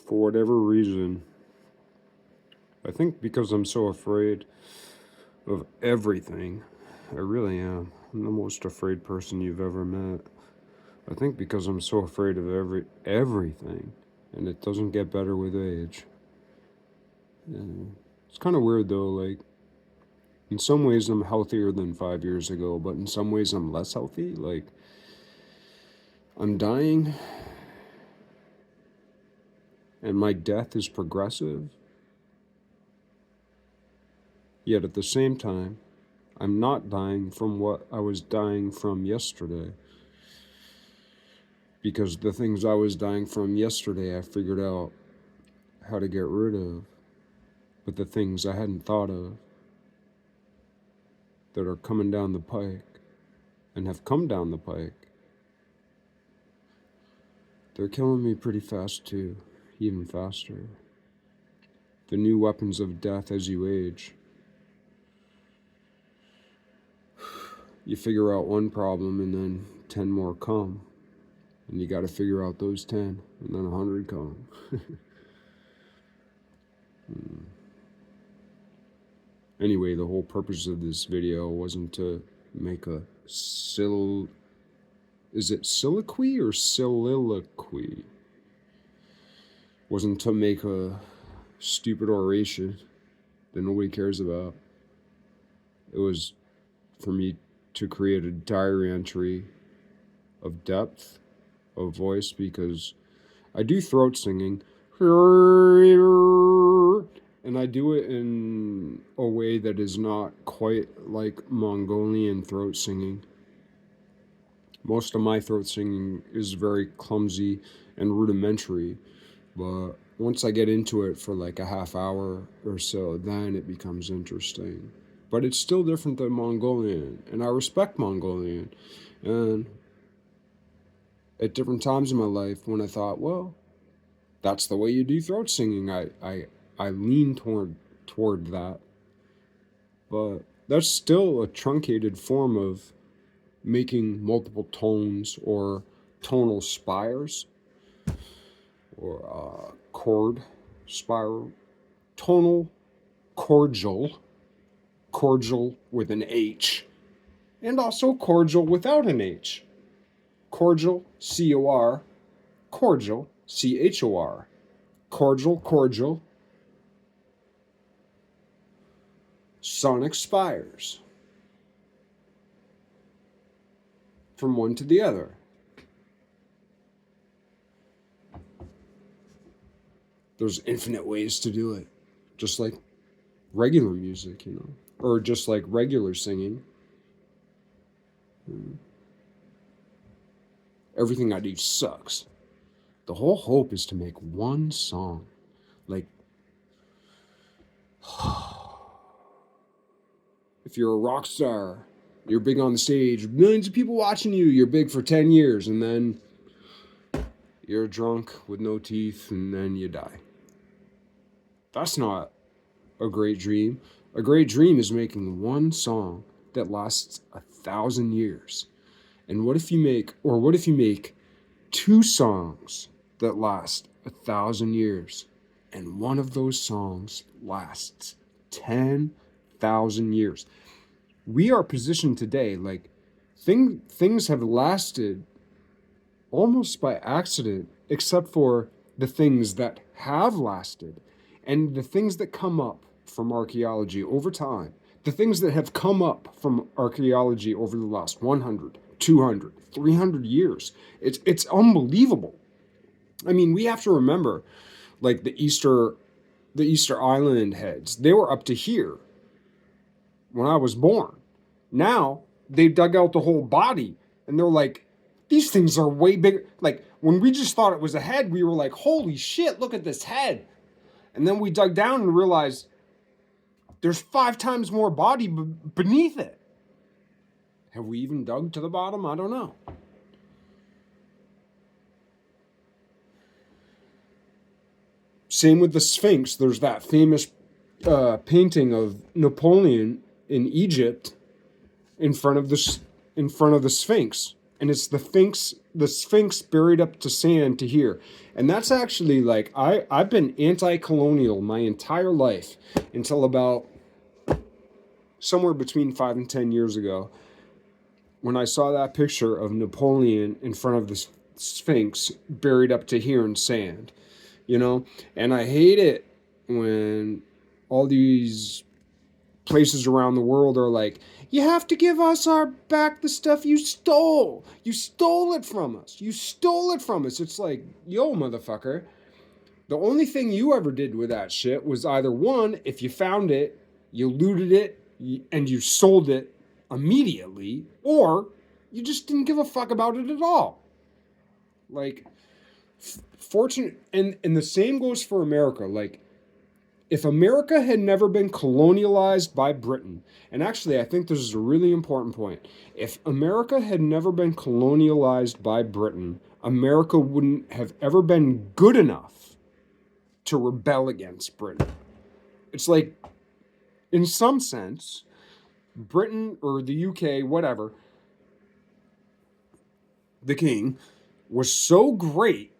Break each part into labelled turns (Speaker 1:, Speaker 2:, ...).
Speaker 1: for whatever reason, I think because I'm so afraid of everything. I really am. I'm the most afraid person you've ever met. I think because I'm so afraid of everything, and it doesn't get better with age. Yeah. It's kind of weird though, like, in some ways I'm healthier than 5 years ago, but in some ways I'm less healthy. Like, I'm dying, and my death is progressive, yet at the same time, I'm not dying from what I was dying from yesterday. Because the things I was dying from yesterday, I figured out how to get rid of. But the things I hadn't thought of that are coming down the pike and have come down the pike, they're killing me pretty fast too, even faster. The new weapons of death as you age. You figure out one problem and then 10 more come. And you got to figure out those 10 and then 100 come. Anyway, the whole purpose of this video wasn't to make a is it soliloquy or soliloquy? Wasn't to make a stupid oration that nobody cares about. It was for me to create a diary entry of depth of voice, because I do throat singing, and I do it in a way that is not quite like Mongolian throat singing. Most of my throat singing is very clumsy and rudimentary, but once I get into it for like a half hour or so, then it becomes interesting. But it's still different than Mongolian, and I respect Mongolian. And at different times in my life, when I thought, well, that's the way you do throat singing, I lean toward that. But that's still a truncated form of making multiple tones or tonal spires or chord spiral. Tonal cordial with an H, and also cordial without an H. Cordial, C-O-R, cordial, C-H-O-R. Cordial, sonic spires. From one to the other. There's infinite ways to do it. Just like regular music, you know. Or just like regular singing. Everything I do sucks. The whole hope is to make one song. Like, if you're a rock star, you're big on the stage, millions of people watching you, you're big for 10 years, and then you're drunk with no teeth, and then you die. That's not a great dream. A great dream is making one song that lasts 1,000 years. And what if you make 2 songs that last 1,000 years, and one of those songs lasts 10,000 years? We are positioned today, like, things have lasted almost by accident, except for the things that have lasted, and the things that come up from archaeology over time, the things that have come up from archaeology over the last 100, 200, 300 years. It's unbelievable. I mean, we have to remember, like, the Easter Island heads, they were up to here when I was born. Now, they dug out the whole body, and they're like, these things are way bigger. Like, when we just thought it was a head, we were like, holy shit, look at this head. And then we dug down and realized there's 5 times more body beneath it. Have we even dug to the bottom? I don't know. Same with the Sphinx. There's that famous painting of Napoleon in Egypt in front of the Sphinx, and it's the the Sphinx buried up to sand to here. And that's actually like, I've been anti-colonial my entire life until about somewhere between 5 and 10 years ago, when I saw that picture of Napoleon in front of the Sphinx buried up to here in sand, you know? And I hate it when all these places around the world are like, you have to give us our back the stuff you stole. You stole it from us. You stole it from us. It's like, yo, motherfucker. The only thing you ever did with that shit was either one, if you found it, you looted it and you sold it immediately, or you just didn't give a fuck about it at all. Like, fortunate, and the same goes for America. Like, if America had never been colonialized by Britain, and actually I think this is a really important point. If America had never been colonialized by Britain, America wouldn't have ever been good enough to rebel against Britain. It's like, in some sense, Britain or the UK, whatever, the king, was so great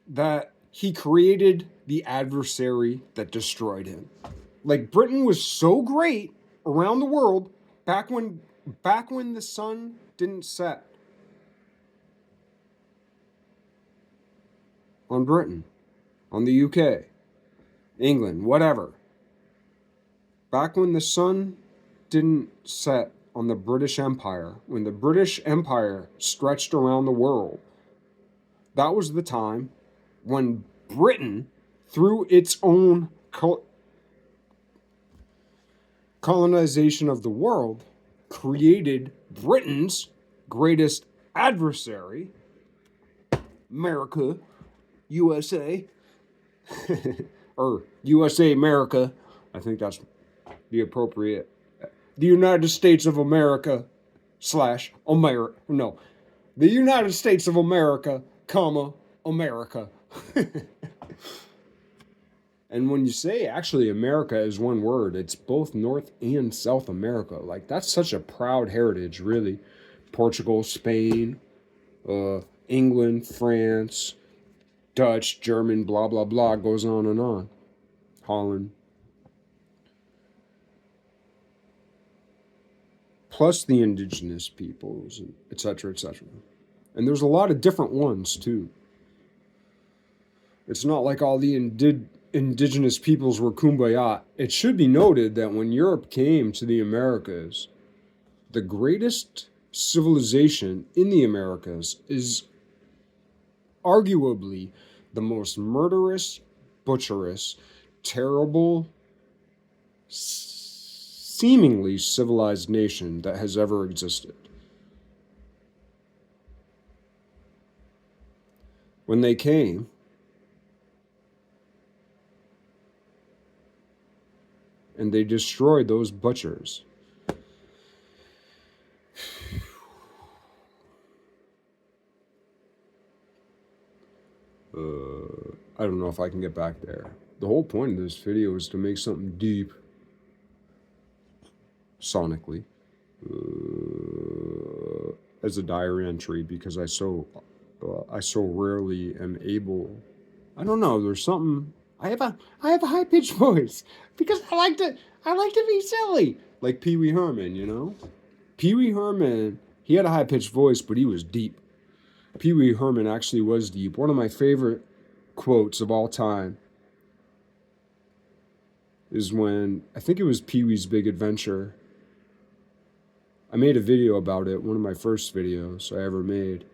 Speaker 1: that he created the adversary that destroyed him. Like, Britain was so great around the world back when the sun didn't set on Britain, on the UK, England, whatever. Back when the sun didn't set on the British Empire, when the British Empire stretched around the world, that was the time when Britain, through its own colonization of the world, created Britain's greatest adversary, America, USA, or USA America. I think that's the appropriate. The United States of America / America. No, the United States of America, comma, America. And when you say actually America is one word, it's both North and South America. Like, that's such a proud heritage, really. Portugal, Spain, England, France, Dutch, German, blah, blah, blah, goes on and on. Holland. Plus the indigenous peoples, etc., etc. And there's a lot of different ones, too. It's not like all the indigenous peoples were kumbaya. It should be noted that when Europe came to the Americas, the greatest civilization in the Americas is arguably the most murderous, butcherous, terrible, seemingly civilized nation that has ever existed. When they came, and they destroyed those butchers. I don't know if I can get back there. The whole point of this video is to make something deep, sonically, as a diary entry, because I so rarely am able. I don't know. There's something. I have a high pitched voice because I like to be silly, like Pee Wee Herman. You know, Pee Wee Herman. He had a high pitched voice, but he was deep. Pee Wee Herman actually was deep. One of my favorite quotes of all time is when, I think it was Pee Wee's Big Adventure. I made a video about it, one of my first videos I ever made,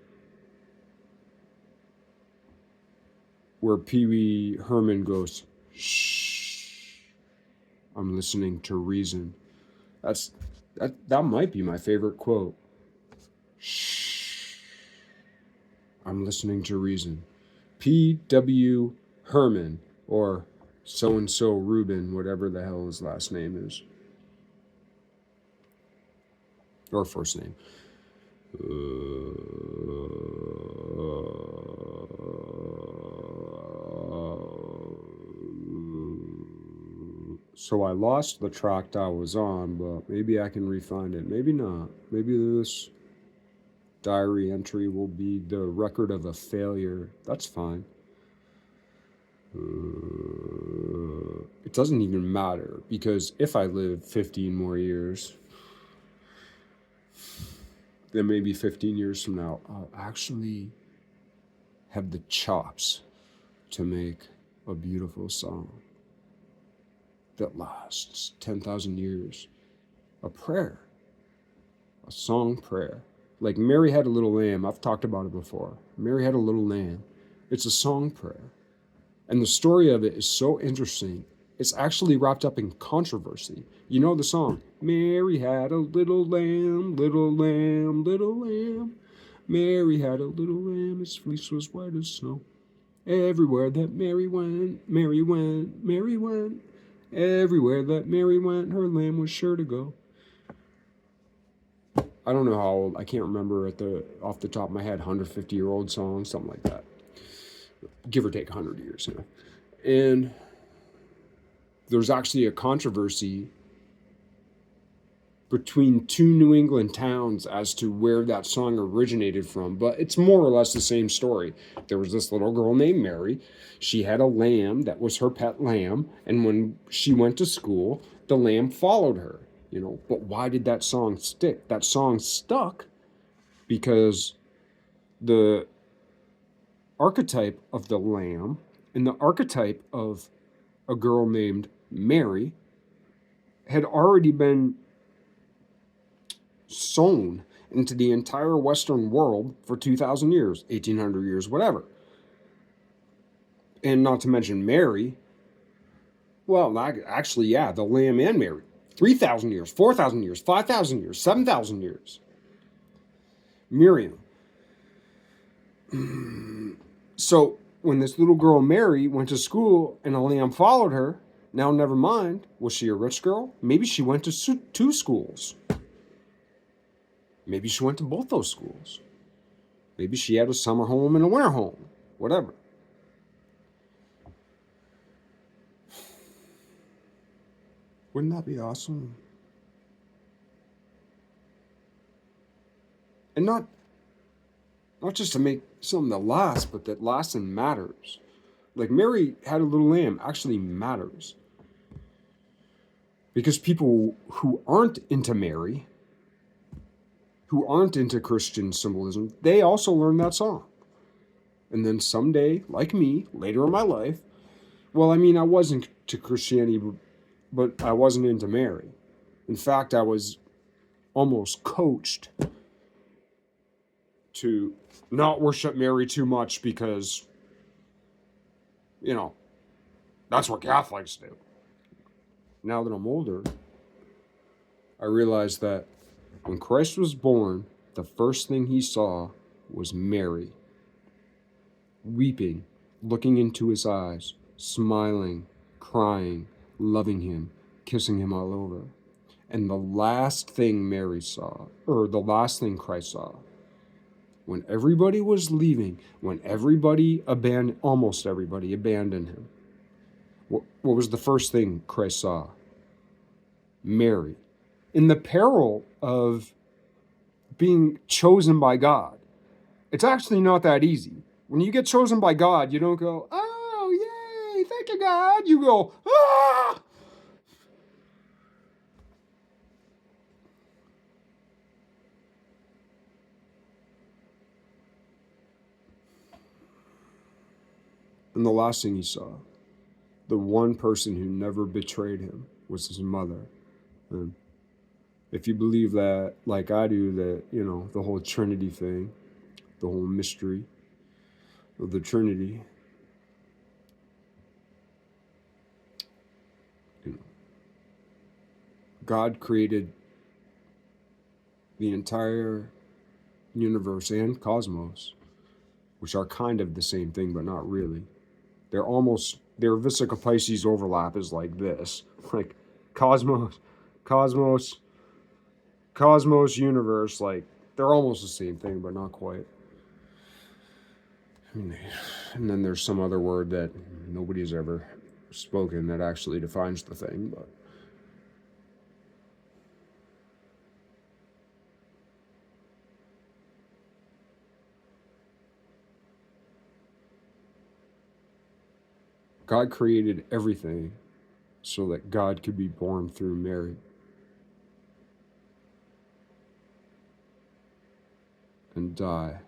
Speaker 1: where Pee Wee Herman goes, "Shh, I'm listening to reason." That might be my favorite quote. Shh, I'm listening to reason. P.W. Herman, or so-and-so Reuben, whatever the hell his last name is. Or first name. So I lost the track I was on, but maybe I can re-find it. Maybe not. Maybe this diary entry will be the record of a failure. That's fine. It doesn't even matter, because if I live 15 more years, then maybe 15 years from now, I'll actually have the chops to make a beautiful song that lasts 10,000 years. A prayer, a song prayer. Like Mary Had a Little Lamb, I've talked about it before. Mary Had a Little Lamb. It's a song prayer. And the story of it is so interesting. It's actually wrapped up in controversy. You know the song, Mary had a little lamb, little lamb, little lamb. Mary had a little lamb, its fleece was white as snow. Everywhere that Mary went, Mary went, Mary went. Everywhere that Mary went, her lamb was sure to go. I don't know how old, I can't remember off the top of my head, 150-year-old song, something like that. Give or take 100 years, you know. And there's actually a controversy between two New England towns as to where that song originated from, but it's more or less the same story. There was this little girl named Mary. She had a lamb that was her pet lamb, and when she went to school, the lamb followed her, you know. But why did that song stick? That song stuck because the archetype of the lamb and the archetype of a girl named Mary had already been sown into the entire Western world for 2,000 years, 1,800 years, whatever. And not to mention Mary, well, actually, yeah, the lamb and Mary, 3,000 years, 4,000 years, 5,000 years, 7,000 years. Miriam. So when this little girl Mary went to school and a lamb followed her, now never mind, was she a rich girl? Maybe she went to two schools. Maybe she went to both those schools. Maybe she had a summer home and a winter home, whatever. Wouldn't that be awesome? And not just to make something that lasts, but that lasts and matters. Like Mary Had a Little Lamb actually matters. Because people who aren't into Mary, who aren't into Christian symbolism, they also learn that song. And then someday, like me, later in my life, well, I mean, I wasn't to Christianity, but I wasn't into Mary. In fact, I was almost coached to not worship Mary too much because, you know, that's what Catholics do. Now that I'm older, I realized that when Christ was born, the first thing he saw was Mary, weeping, looking into his eyes, smiling, crying, loving him, kissing him all over. And the last thing Mary saw, or the last thing Christ saw, when everybody was leaving, when almost everybody abandoned him, what was the first thing Christ saw? Mary. In the peril of being chosen by God. It's actually not that easy. When you get chosen by God, you don't go, oh, yay, thank you, God. You go, ah! And the last thing he saw, the one person who never betrayed him, was his mother. And if you believe that, like I do, that, you know, the whole Trinity thing, the whole mystery of the Trinity, you know, God created the entire universe and cosmos, which are kind of the same thing, but not really. Their Vesica Pisces overlap is like this. Like cosmos, universe, like they're almost the same thing, but not quite. And then there's some other word that nobody's ever spoken that actually defines the thing, but God created everything so that God could be born through Mary. And die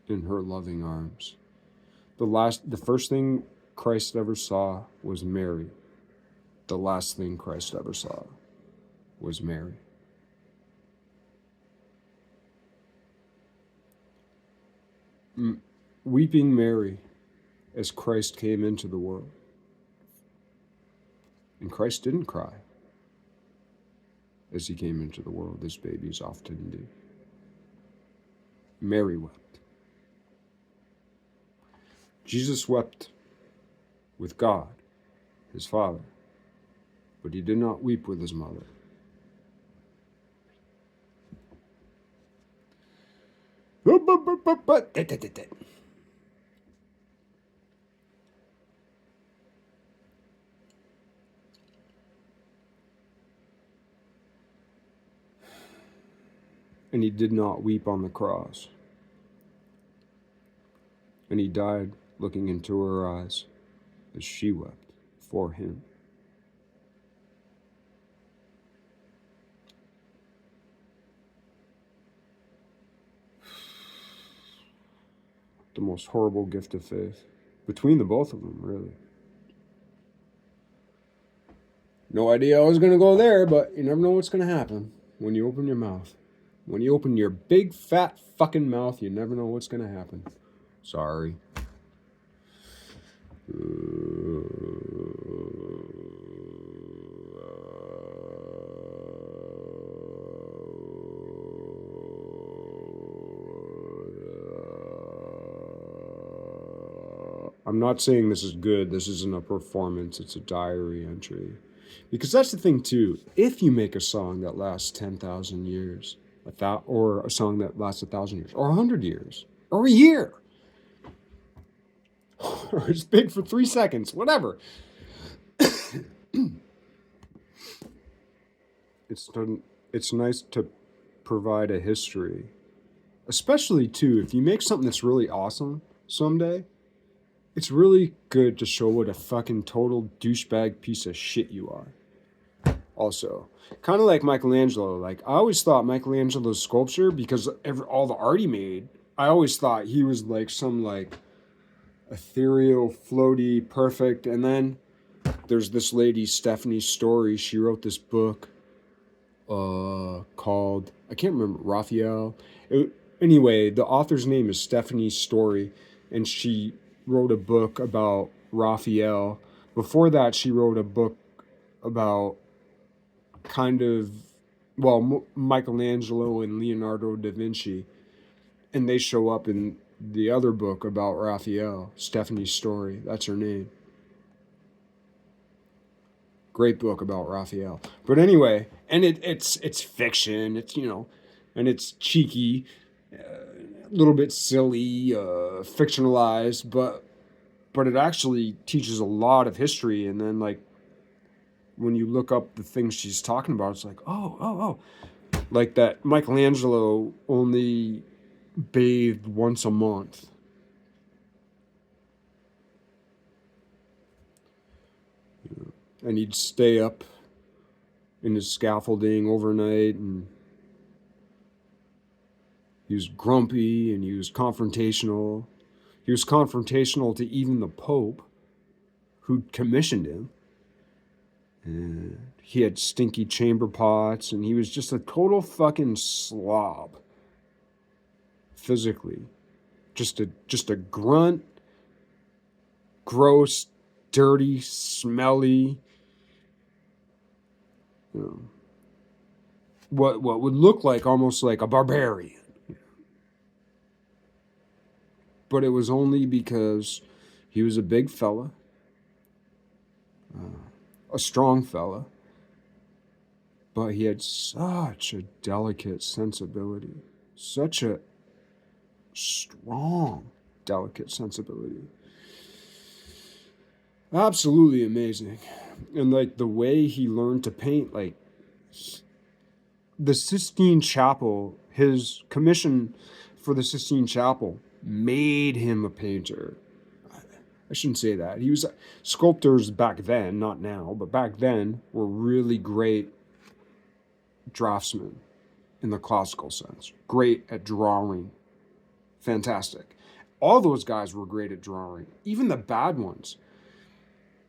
Speaker 1: in her loving arms. The first thing Christ ever saw was Mary. The last thing Christ ever saw was Mary. Weeping Mary as Christ came into the world. And Christ didn't cry as he came into the world, as babies often do. Mary wept. Jesus wept with God, his Father, but he did not weep with his mother. And he did not weep on the cross. And he died looking into her eyes as she wept for him. The most horrible gift of faith between the both of them, really. No idea I was going to go there, but you never know what's going to happen when you open your mouth. When you open your big, fat, fucking mouth, you never know what's going to happen. Sorry. I'm not saying this is good. This isn't a performance. It's a diary entry. Because that's the thing, too. If you make a song that lasts 10,000 years, or a song that lasts 1,000 years, or 100 years, or a year, or it's big for 3 seconds, whatever. It's nice to provide a history. Especially, too, if you make something that's really awesome someday, it's really good to show what a fucking total douchebag piece of shit you are. Also, kind of like Michelangelo. Like, I always thought Michelangelo's sculpture, because all the art he made, I always thought he was like some like ethereal, floaty, perfect. And then there's this lady, Stephanie Story. She wrote this book called, I can't remember, Raphael. Anyway, the author's name is Stephanie Story, and she wrote a book about Raphael. Before that, she wrote a book about Michelangelo and Leonardo da Vinci, and they show up in the other book about Raphael, Stephanie's Story. That's her name. Great book about Raphael. But anyway, and it's fiction. It's, and it's cheeky, a little bit silly, fictionalized, but it actually teaches a lot of history. And then, like, when you look up the things she's talking about, it's like, oh. Like that Michelangelo only bathed once a month. And he'd stay up in his scaffolding overnight, and he was grumpy and he was confrontational. He was confrontational to even the Pope, who commissioned him. And he had stinky chamber pots, and he was just a total fucking slob. Physically. Just a grunt, gross, dirty, smelly, what would look like almost like a barbarian. But it was only because he was a big fella, a strong fella, but he had such a delicate sensibility, such a strong, delicate sensibility. Absolutely amazing. And like the way he learned to paint, like the Sistine Chapel, his commission for the Sistine Chapel made him a painter. I shouldn't say that. He was sculptors back then, not now, but back then were really great draftsmen in the classical sense. Great at drawing. Fantastic. All those guys were great at drawing. Even the bad ones.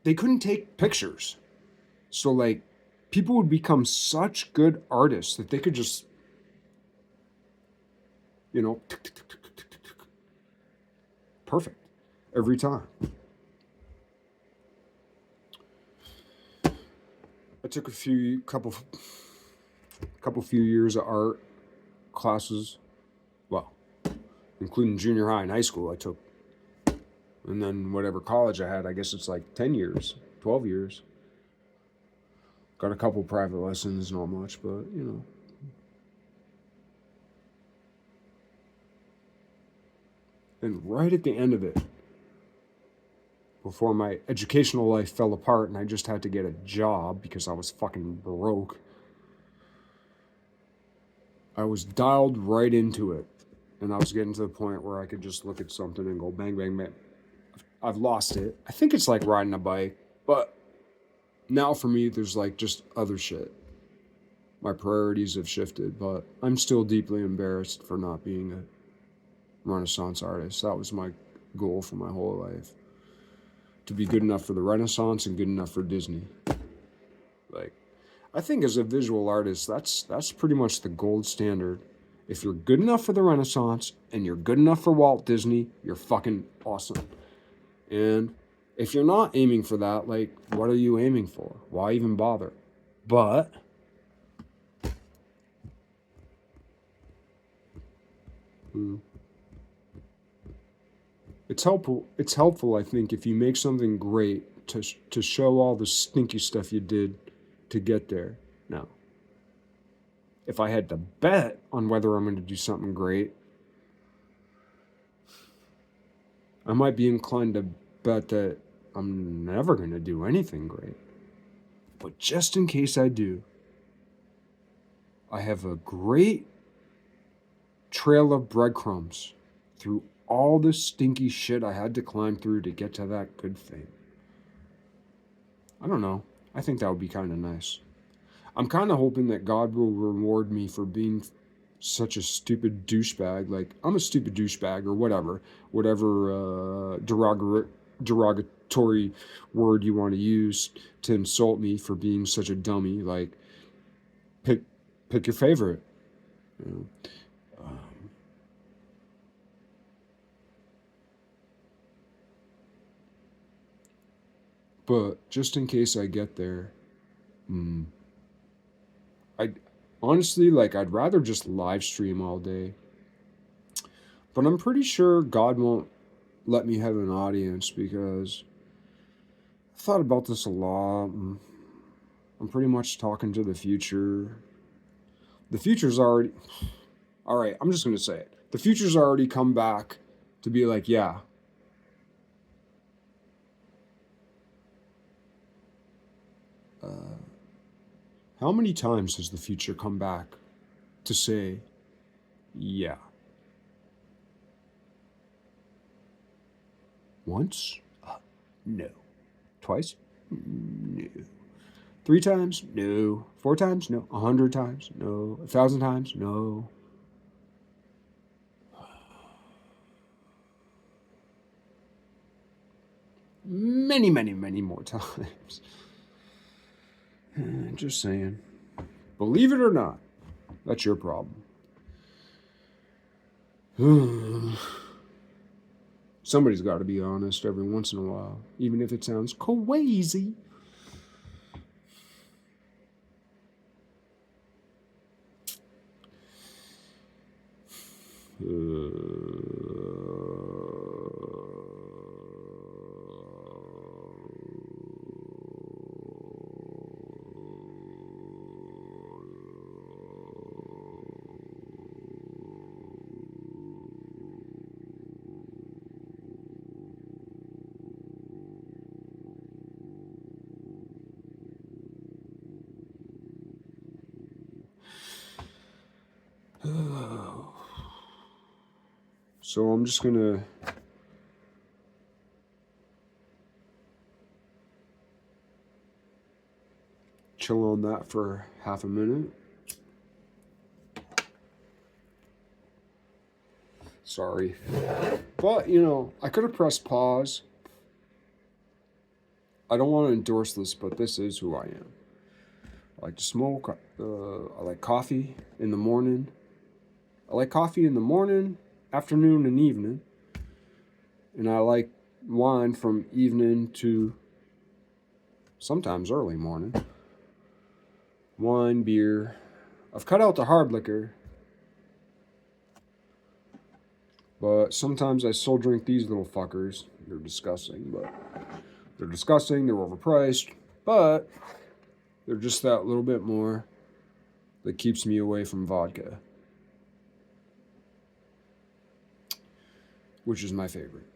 Speaker 1: They couldn't take pictures. So like people would become such good artists that they could just, you know, perfect every time. I took a few few years of art classes, well, including junior high and high school I took, and then whatever college I had, I guess it's like 10 years, 12 years. Got a couple private lessons, not much, but you know. And right at the end of it, before my educational life fell apart and I just had to get a job because I was fucking broke, I was dialed right into it. And I was getting to the point where I could just look at something and go bang, bang, bang. I've lost it. I think it's like riding a bike, but now for me, there's like just other shit. My priorities have shifted, but I'm still deeply embarrassed for not being a Renaissance artist. That was my goal for my whole life. To be good enough for the Renaissance and good enough for Disney. Like, I think as a visual artist, that's pretty much the gold standard. If you're good enough for the Renaissance and you're good enough for Walt Disney, you're fucking awesome. And if you're not aiming for that, like, what are you aiming for? Why even bother? But it's helpful, I think, if you make something great to show all the stinky stuff you did to get there. Now, if I had to bet on whether I'm going to do something great, I might be inclined to bet that I'm never going to do anything great. But just in case I do, I have a great trail of breadcrumbs through all the stinky shit I had to climb through to get to that good thing. I don't know. I think that would be kind of nice. I'm kind of hoping that God will reward me for being such a stupid douchebag. Like, I'm a stupid douchebag or whatever derogatory word you want to use to insult me for being such a dummy. Like, pick your favorite. You know? But just in case I get there, I honestly, like, I'd rather just live stream all day. But I'm pretty sure God won't let me have an audience because I've thought about this a lot. I'm pretty much talking to the future. The future's already... All right, I'm just going to say it. The future's already come back to be like, yeah. How many times has the future come back to say, yeah? Once? No. Twice? No. 3 times? No. 4 times? No. 100 times? No. 1,000 times? No. Many, many, many more times. Just saying. Believe it or not, that's your problem. Somebody's got to be honest every once in a while, even if it sounds crazy. So I'm just gonna on that for half a minute. Sorry. But, I could have pressed pause. I don't want to endorse this, but this is who I am. I like to smoke. I like coffee in the morning. I like coffee in the morning, afternoon, and evening. And I like wine from evening to sometimes early morning. Wine, beer. I've cut out the hard liquor. But sometimes I still drink these little fuckers. They're disgusting, but they're overpriced, but they're just that little bit more that keeps me away from vodka, which is my favorite.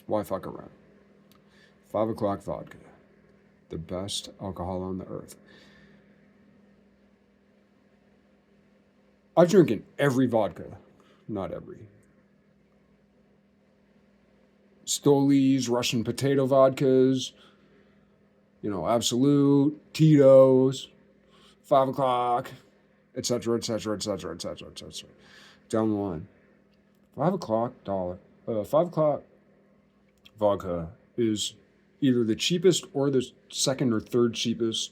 Speaker 1: Why fuck around? 5 o'clock vodka, the best alcohol on the earth. I've drinking every vodka, not every. Stoli's, Russian potato vodkas, Absolute, Tito's, 5 o'clock, etc., etc., etc., etc., etc. Down the line. 5 o'clock vodka is either the cheapest or the second or third cheapest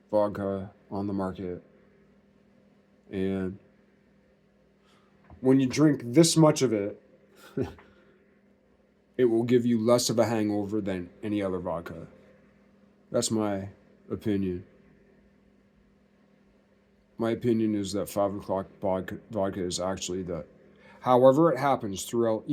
Speaker 1: vodka on the market. And when you drink this much of it, it will give you less of a hangover than any other vodka. That's my opinion. My opinion is that 5 o'clock vodka is actually however it happens throughout,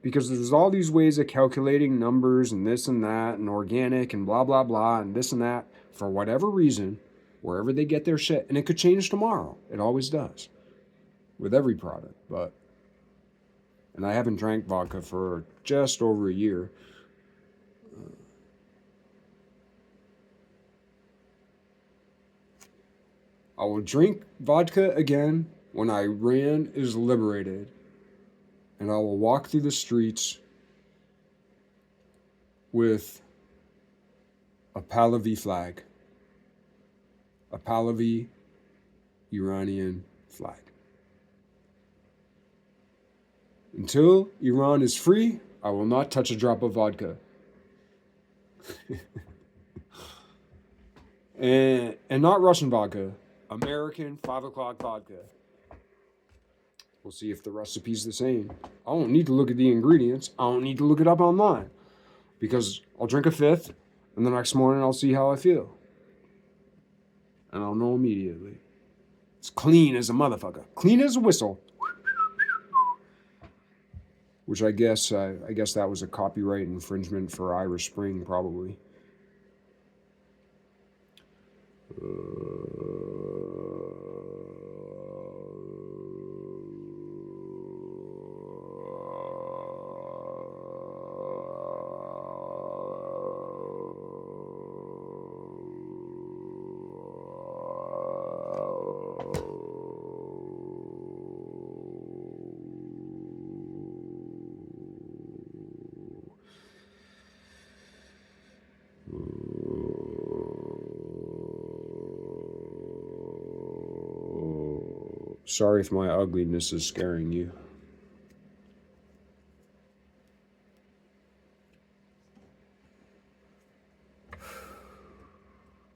Speaker 1: because there's all these ways of calculating numbers and this and that and organic and blah, blah, blah and this and that for whatever reason, wherever they get their shit. And it could change tomorrow. It always does with every product, and I haven't drank vodka for just over a year. I will drink vodka again when Iran is liberated, and I will walk through the streets with a Pahlavi flag, a Pahlavi Iranian flag. Until Iran is free, I will not touch a drop of vodka. and not Russian vodka, American 5 o'clock vodka. We'll see if the recipe's the same. I don't need to look at the ingredients. I don't need to look it up online, because I'll drink a fifth and the next morning I'll see how I feel. And I'll know immediately. It's clean as a motherfucker. Clean as a whistle. Which I guess that was a copyright infringement for Irish Spring, probably. Sorry if my ugliness is scaring you.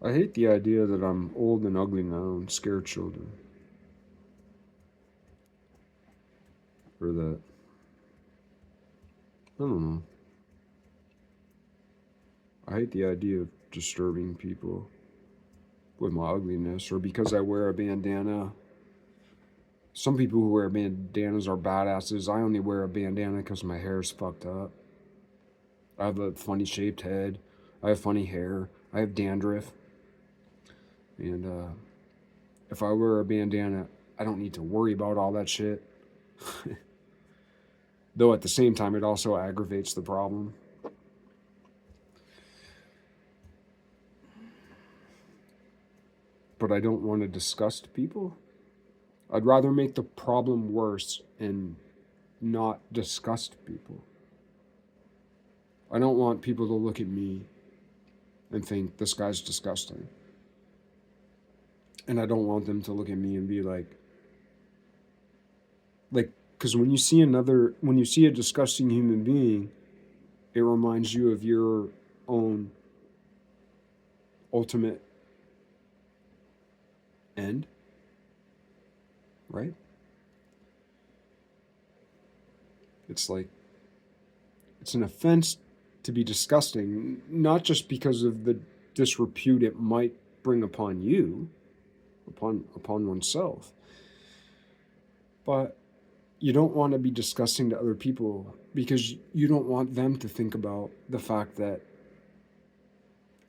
Speaker 1: I hate the idea that I'm old and ugly now and scare children. Or that, I don't know. I hate the idea of disturbing people with my ugliness, or because I wear a bandana. Some people who wear bandanas are badasses. I only wear a bandana because my hair's fucked up. I have a funny shaped head. I have funny hair. I have dandruff. And if I wear a bandana, I don't need to worry about all that shit. Though at the same time, it also aggravates the problem. But I don't want to disgust people. I'd rather make the problem worse and not disgust people. I don't want people to look at me and think this guy's disgusting. And I don't want them to look at me and be like, because when you see a disgusting human being, it reminds you of your own ultimate end, right? It's like, it's an offense to be disgusting, not just because of the disrepute it might bring upon you, upon oneself, but you don't want to be disgusting to other people because you don't want them to think about the fact that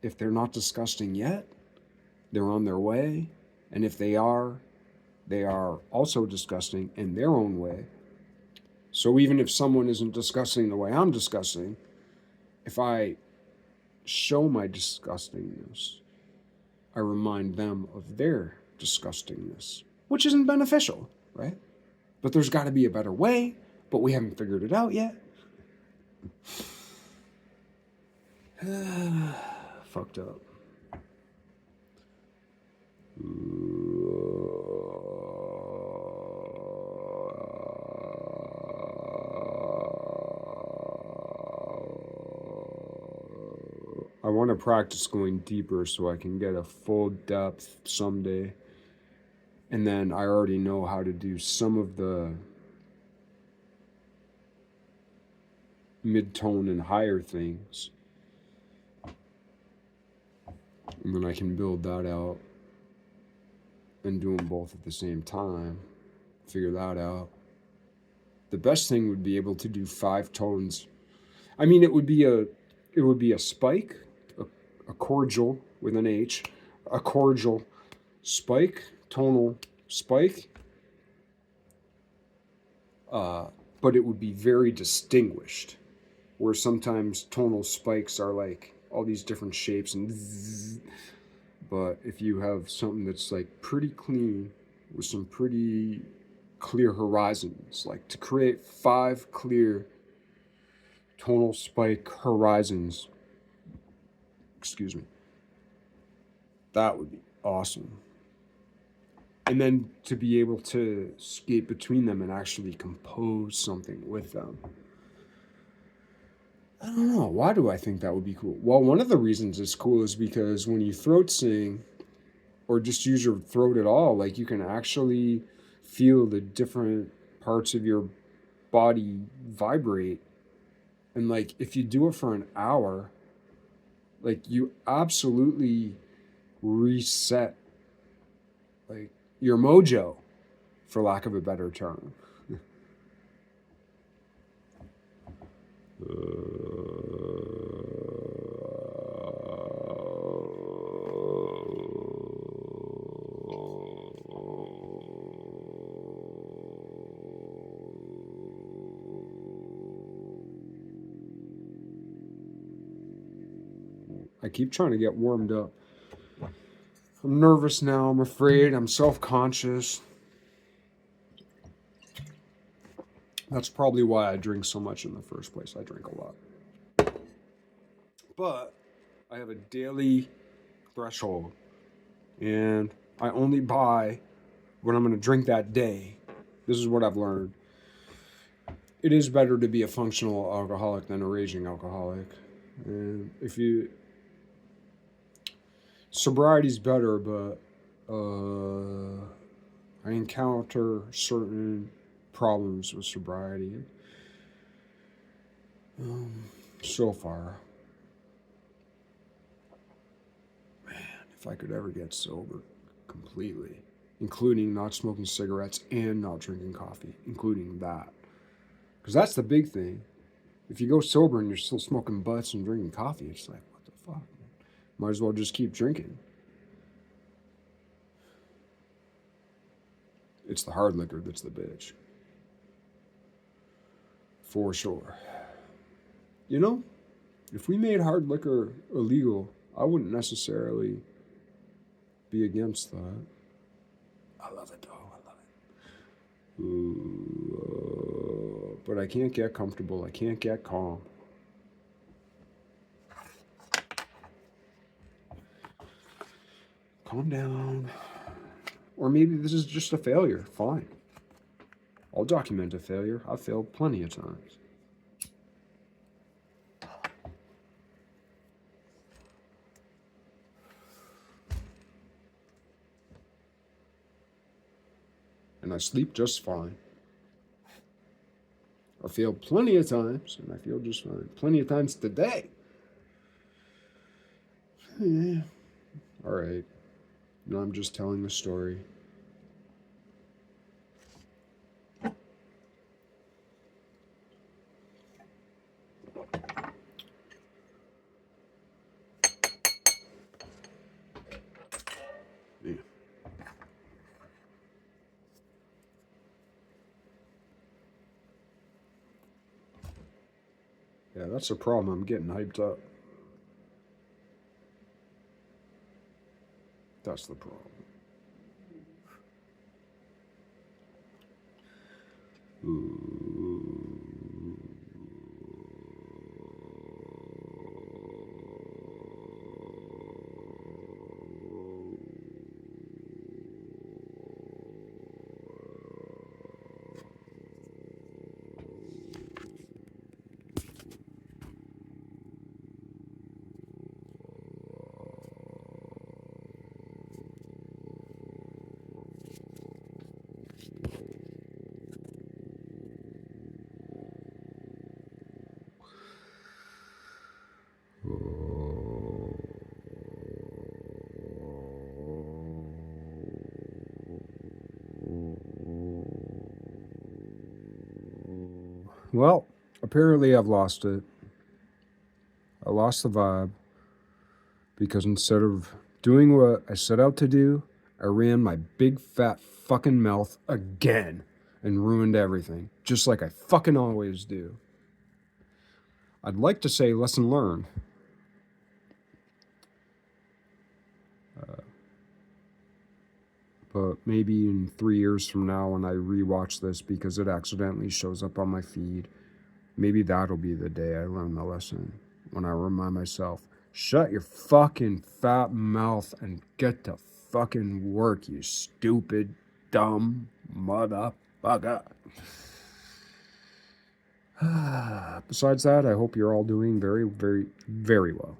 Speaker 1: if they're not disgusting yet, they're on their way, and if they are also disgusting in their own way. So even if someone isn't disgusting the way I'm disgusting, if I show my disgustingness, I remind them of their disgustingness, which isn't beneficial, right? But there's got to be a better way, but we haven't figured it out yet. Fucked up. I want to practice going deeper so I can get a full depth someday. And then I already know how to do some of the mid-tone and higher things. And then I can build that out and do them both at the same time. Figure that out. The best thing would be able to do 5 tones. I mean, it would be a spike, a cordial with an H, a cordial spike, tonal spike, but it would be very distinguished, where sometimes tonal spikes are like all these different shapes and zzz, but if you have something that's like pretty clean with some pretty clear horizons, like to create 5 clear tonal spike horizons, excuse me, that would be awesome. And then to be able to skate between them and actually compose something with them. I don't know. Why do I think that would be cool? Well, one of the reasons it's cool is because when you throat sing or just use your throat at all, like you can actually feel the different parts of your body vibrate. And like if you do it for an hour, like you absolutely reset like your mojo, for lack of a better term. I keep trying to get warmed up. I'm nervous now, I'm afraid, I'm self-conscious. That's probably why I drink so much in the first place. I drink a lot. But I have a daily threshold, and I only buy what I'm going to drink that day. This is what I've learned. It is better to be a functional alcoholic than a raging alcoholic. And sobriety's better, but I encounter certain problems with sobriety so far. Man, if I could ever get sober completely, including not smoking cigarettes and not drinking coffee, including that. Because that's the big thing. If you go sober and you're still smoking butts and drinking coffee, it's like, what the fuck? Might as well just keep drinking. It's the hard liquor that's the bitch. For sure. You know, if we made hard liquor illegal, I wouldn't necessarily be against that. I love it though. I love it. Ooh, but I can't get comfortable. I can't get calm. Calm down. Or maybe this is just a failure. Fine. I'll document a failure. I've failed plenty of times. And I sleep just fine. I failed plenty of times, and I feel just fine. Plenty of times today. Yeah. All right. No, I'm just telling a story. Yeah. Yeah, that's the problem. I'm getting hyped up. That's the problem. Ooh. Well, apparently I've lost it. I lost the vibe because instead of doing what I set out to do, I ran my big fat fucking mouth again and ruined everything, just like I fucking always do. I'd like to say lesson learned. But maybe in 3 years from now when I rewatch this because it accidentally shows up on my feed, maybe that'll be the day I learn the lesson. When I remind myself, shut your fucking fat mouth and get to fucking work, you stupid, dumb motherfucker. Besides that, I hope you're all doing very, very, very well.